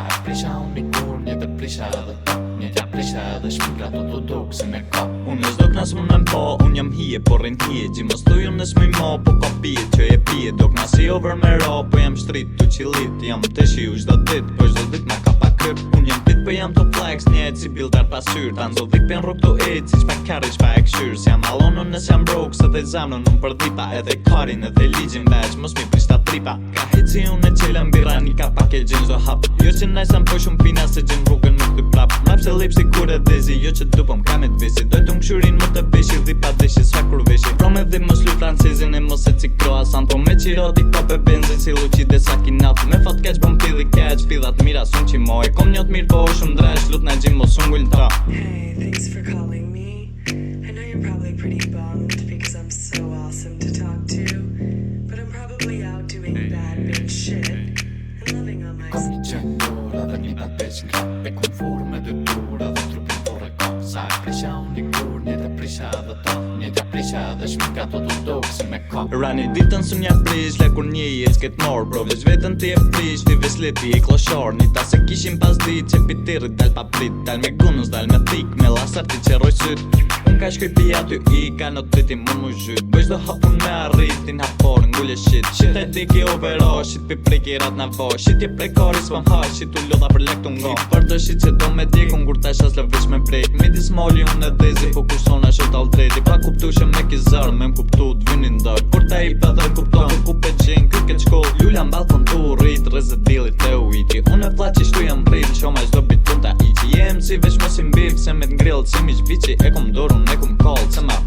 Sa e prisha unë një kur, një të prisha edhe ta. Një tja prisha edhe shpigra të duk se me ka. Unë e s'dok nas më nëm po, unë jam hije, por rin hije. Gjimos tu ju nësë më mo, po ka pije që e pije. Dok nas i over me ro, po jam shtrit tu qilit. Jam të shi u gjdo dit, po gjdo dit ma ka pa kryp. Unë jam dit, po jam të flex, njetë si bildar pasyr. Ta nzo dik pen rrug tu ejt, si qpa kari qpa e këshyr. Si jam alonu nësë jam broke, se dhe zamnon unë për dhipa. Edhe karin edhe ligjin veç, mos mi prishta tripa. Ka hici unë e qelën birra, një ka pak e gjin zdo hap. Jo që najsan po shumë pina se gjin rrugën nuk t'y prap. Ma pse lipsi kur e dhizi, jo që dupëm kam e t'visi. Doj t'u mkshurin më të veshi, dhipa dhishi s'fa kur veshi. Pro me dhim mos lu francezin e mos e cik croissant. Po me qiroti ko pe benzin si luqi dhe sa kinat. Me fat keq bëm pidhi keq, pidhat mira sun qi moj. Kom njot mirë po shumë dresh, lut na gjim mos ungull ta. Hey, thanks for calling me. I know you're probably pretty bummed because I'm so awesome to talk to, but I'm probably out doing bad bitch shit and living on my Kom një qendora dhe një dat veç nga. E kom furë me dy tura dhe trupin furë ka. Sa e prisha unë një kur, një të prisha edhe ta. Një tja prisha edhe shpigra të duk se me ka. Rani ditën së nja prish, le kur një i e s'ket mor. Bro veç vetën ti e prish, ti ves leti e kloshor. Nita se kishim pas dit, që pitirit dal pa prit. Dal me gunës, dal me thik, me lasar ti që roj syt. Unë ka shkoj pi aty i, ka në të ti mun mu zhyt. Bëjsh do hapun me arritin hapor, ngulle shit. Shit e diki overo, shit pi priki rat na vo. Shit je prekori s'pam ha, shit u lodha për lek t'u ngo. Për të shit që do me dik, unë kur ta shas lëvish me brek. Midis moli unë e dhezi, po kursona shot al dreti. Pa kuptu që me kizar, me m'kuptu t'vynin ndar. Kur ta i pa dhe kupton, ku pe gjen, kry ke qkoll. Lula m'balkon tu rrit, rezedilit e ujti. Unë e fla që shtu jam rrit, qoma qdo bit pun ta iqi. Jem si veç mos i mbiv, se me t'ngrill, si mi qbiqi. E kom dorun, e kom koll, se ma